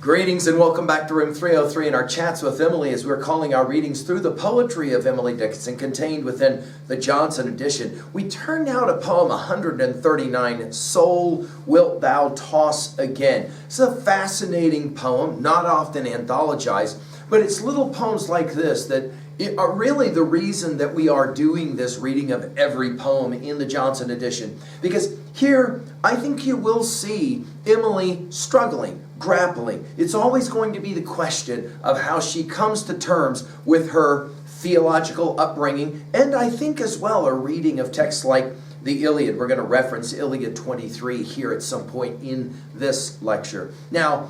Greetings and welcome back to Room 303 and our chats with Emily as we're calling our readings through the poetry of Emily Dickinson contained within the Johnson edition. We turn now to poem 139, Soul, Wilt Thou Toss Again. It's a fascinating poem, not often anthologized, but it's little poems like this that are really the reason that we are doing this reading of every poem in the Johnson edition. Because here, I think you will see Emily struggling, grappling. It's always going to be the question of how she comes to terms with her theological upbringing, and I think as well a reading of texts like the Iliad. We're going to reference Iliad 23 here at some point in this lecture. Now,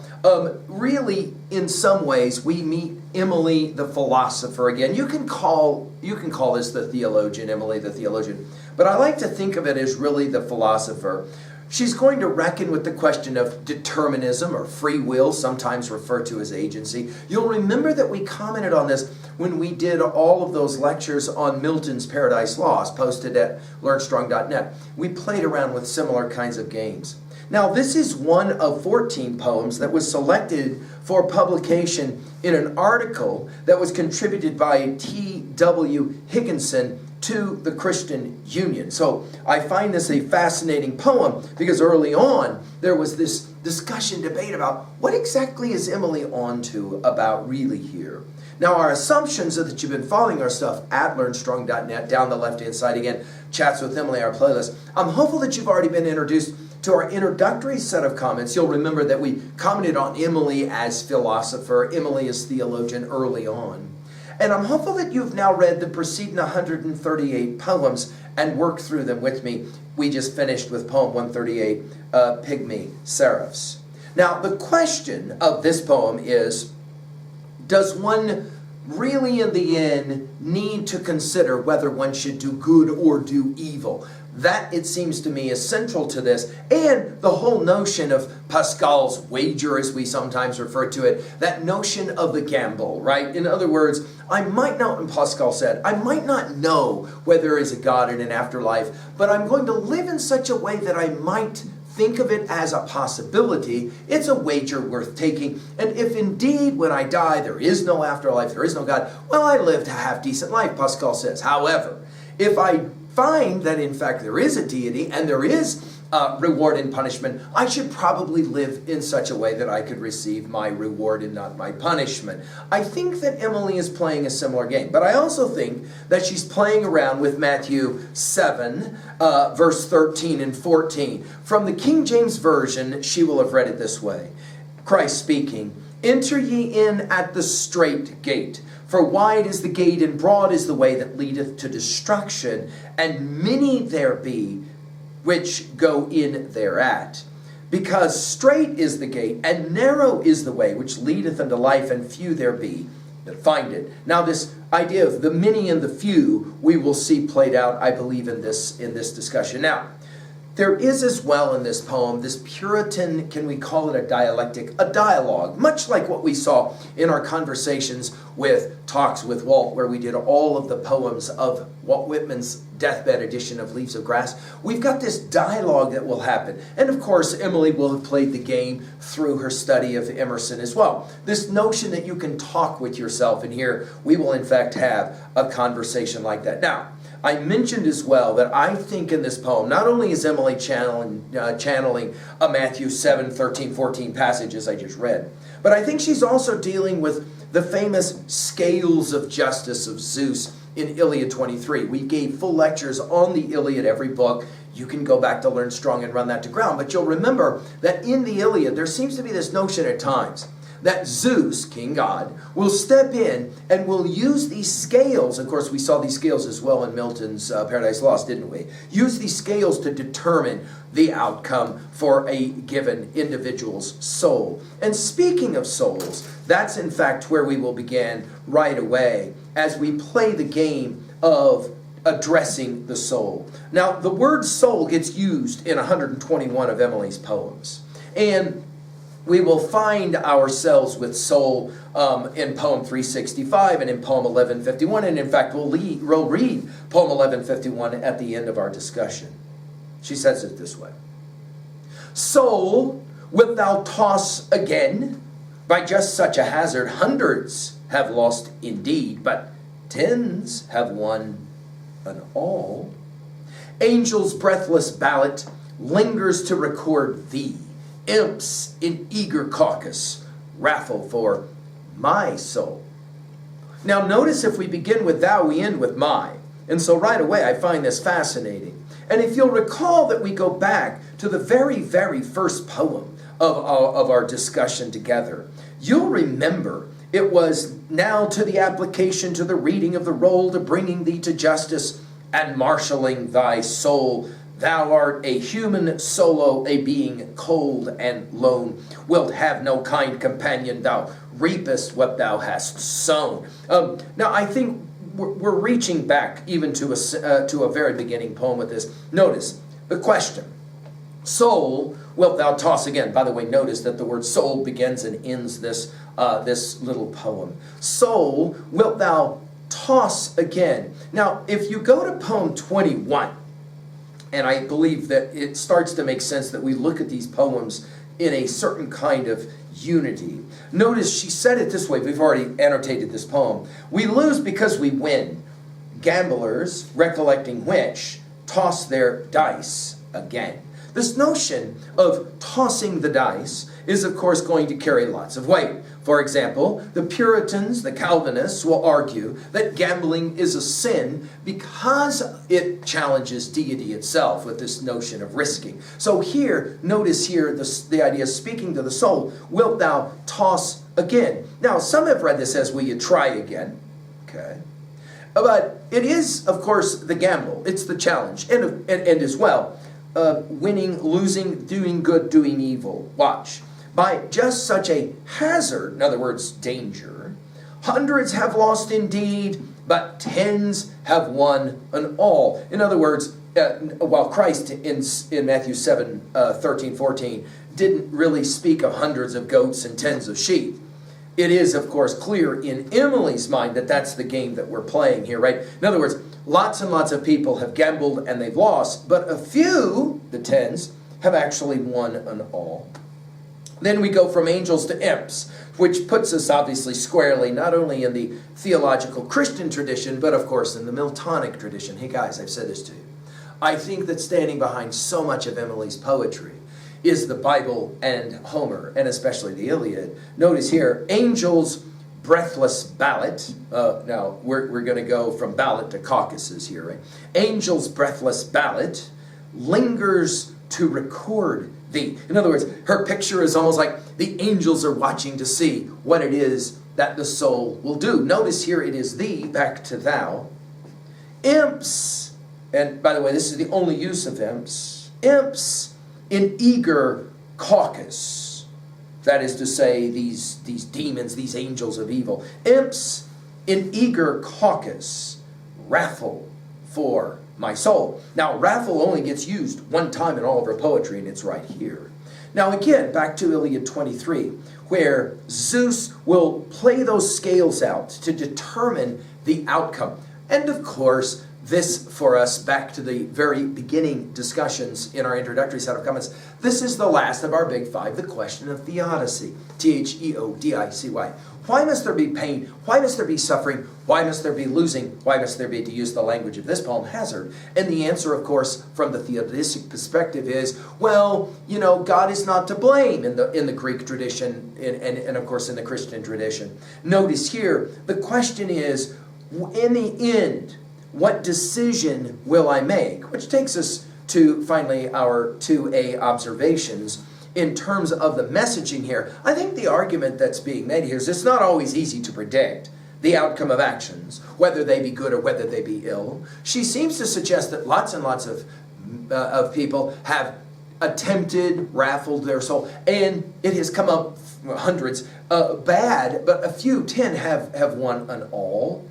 really, in some ways, we meet Emily the philosopher again. You can call this the theologian, Emily the theologian, but I like to think of it as really the philosopher. She's going to reckon with the question of determinism or free will, sometimes referred to as agency. You'll remember that we commented on this when we did all of those lectures on Milton's Paradise Lost, posted at learnstrong.net. We played around with similar kinds of games. Now, this is one of 14 poems that was selected for publication in an article that was contributed by T.W. Higginson to the Christian Union. So I find this a fascinating poem because early on there was this discussion, debate about what exactly is Emily onto about really here. Now our assumptions are that you've been following our stuff at learnstrong.net, down the left-hand side again, Chats with Emily, our playlist. I'm hopeful that you've already been introduced to our introductory set of comments. You'll remember that we commented on Emily as philosopher, Emily as theologian early on. And I'm hopeful that you've now read the preceding 138 poems and worked through them with me. We just finished with poem 138, Pygmy Seraphs. Now, the question of this poem is, does one really in the end need to consider whether one should do good or do evil? That, it seems to me, is central to this. And the whole notion of Pascal's wager, as we sometimes refer to it, that notion of the gamble, right? In other words, I might not, and Pascal said, I might not know whether there is a God in an afterlife, but I'm going to live in such a way that I might think of it as a possibility. It's a wager worth taking. And if indeed when I die there is no afterlife, there is no God, well, I lived a half-decent life, Pascal says. However, if I find that in fact there is a deity and there is reward and punishment, I should probably live in such a way that I could receive my reward and not my punishment. I think that Emily is playing a similar game, but I also think that she's playing around with Matthew 7, verse 13 and 14. From the King James Version, she will have read it this way. Christ speaking, "Enter ye in at the strait gate. For wide is the gate and broad is the way that leadeth to destruction, and many there be which go in thereat. Because strait is the gate, and narrow is the way which leadeth unto life, and few there be that find it." Now this idea of the many and the few, we will see played out, I believe, in this discussion. Now, there is as well in this poem, this Puritan, can we call it a dialectic, a dialogue, much like what we saw in our conversations with Talks with Walt, where we did all of the poems of Walt Whitman's deathbed edition of Leaves of Grass. We've got this dialogue that will happen. And of course, Emily will have played the game through her study of Emerson as well. This notion that you can talk with yourself, and here we will in fact have a conversation like that. Now, I mentioned as well that I think in this poem, not only is Emily channeling a Matthew 7, 13, 14 passage as I just read, but I think she's also dealing with the famous scales of justice of Zeus in Iliad 23. We gave full lectures on the Iliad, every book. You can go back to Learn Strong and run that to ground. But you'll remember that in the Iliad, there seems to be this notion at times that Zeus, King God, will step in and will use these scales. Of course, we saw these scales as well in Milton's Paradise Lost, didn't we? Use these scales to determine the outcome for a given individual's soul. And speaking of souls, that's in fact where we will begin right away as we play the game of addressing the soul. Now, the word soul gets used in 121 of Emily's poems. And we will find ourselves with soul in poem 365 and in poem 1151. And in fact, we'll read poem 1151 at the end of our discussion. She says it this way. "Soul, wilt thou toss again? By just such a hazard, hundreds have lost indeed, but tens have won an all. Angel's breathless ballot lingers to record thee. Imps in eager caucus raffle for my soul. Now notice if we begin with thou, we end with my. And so right away I find this fascinating. And if you'll recall that we go back to the very, very first poem of our discussion together, you'll remember it was now to the application, to the reading of the roll, to bringing thee to justice and marshalling thy soul. Thou art a human solo, a being cold and lone. Wilt have no kind companion, thou reapest what thou hast sown. Now I think we're reaching back even to a very beginning poem with this. Notice the question. Soul wilt thou toss again. By the way, notice that the word soul begins and ends this little poem. Soul wilt thou toss again. Now, if you go to poem 21, and I believe that it starts to make sense that we look at these poems in a certain kind of unity. Notice she said it this way. We've already annotated this poem. We lose because we win. Gamblers, recollecting which, toss their dice again. This notion of tossing the dice is, of course, going to carry lots of weight. For example, the Puritans, the Calvinists, will argue that gambling is a sin because it challenges deity itself with this notion of risking. So here, notice here, the idea is speaking to the soul, wilt thou toss again? Now, some have read this as will you try again? Okay. But it is, of course, the gamble. It's the challenge. And as well, winning, losing, doing good, doing evil. Watch. By just such a hazard, in other words, danger, hundreds have lost indeed, but tens have won an all. In other words, while Christ in Matthew 7, 13, 14, didn't really speak of hundreds of goats and tens of sheep, it is, of course, clear in Emily's mind that that's the game that we're playing here, right? In other words, lots and lots of people have gambled and they've lost, but a few, the tens, have actually won an all. Then we go from angels to imps, which puts us obviously squarely not only in the theological Christian tradition, but of course in the Miltonic tradition. Hey guys, I've said this to you. I think that standing behind so much of Emily's poetry is the Bible and Homer, and especially the Iliad. Notice here, angels' breathless ballot. Now, we're going to go from ballot to caucuses here, right? Angels' breathless ballot lingers to record thee. In other words, her picture is almost like the angels are watching to see what it is that the soul will do. Notice here it is thee, back to thou. Imps, and by the way, this is the only use of imps. Imps in eager caucus. That is to say, these demons, these angels of evil. Imps in eager caucus raffle for my soul. Now, raffle only gets used one time in all of her poetry, and it's right here. Now, again, back to Iliad 23, where Zeus will play those scales out to determine the outcome. And of course, this for us, back to the very beginning discussions in our introductory set of comments, this is the last of our big five, the question of theodicy. Theodicy. Why must there be pain? Why must there be suffering? Why must there be losing? Why must there be, to use the language of this poem, hazard? And the answer, of course, from the theodictic perspective is, well, you know, God is not to blame in the Greek tradition and of course in the Christian tradition. Notice here, the question is, in the end, what decision will I make? Which takes us to finally our 2A observations. In terms of the messaging here, I think the argument that's being made here is it's not always easy to predict the outcome of actions, whether they be good or whether they be ill. She seems to suggest that lots and lots of people have attempted, raffled their soul, and it has come up hundreds bad, but a few, 10 have won an all.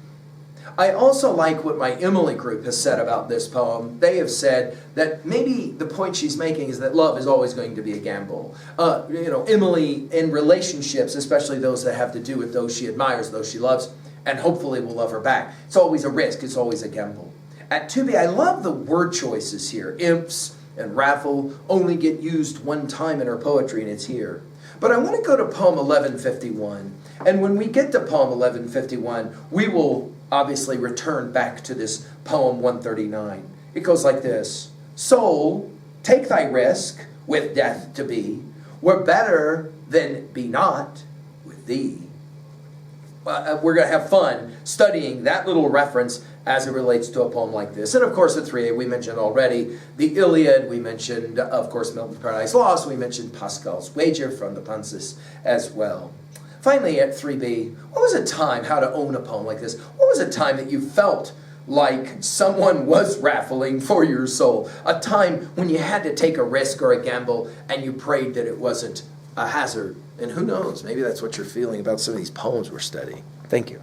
I also like what my Emily group has said about this poem. They have said that maybe the point she's making is that love is always going to be a gamble. Emily in relationships, especially those that have to do with those she admires, those she loves, and hopefully will love her back. It's always a risk. It's always a gamble. At 2B, I love the word choices here. Imps and raffle only get used one time in her poetry, and it's here. But I want to go to poem 1151. And when we get to poem 1151, we will obviously return back to this poem 139. It goes like this. Soul, take thy risk with death to be, were better than be not with thee. We're going to have fun studying that little reference as it relates to a poem like this. And of course at 3a we mentioned already the Iliad, we mentioned of course Milton's Paradise Lost, we mentioned Pascal's Wager from the Pansis as well. Finally at 3b, what was a time, how to own a poem like this, what was a time that you felt like someone was raffling for your soul? A time when you had to take a risk or a gamble and you prayed that it wasn't a hazard. And who knows, maybe that's what you're feeling about some of these poems we're studying. Thank you.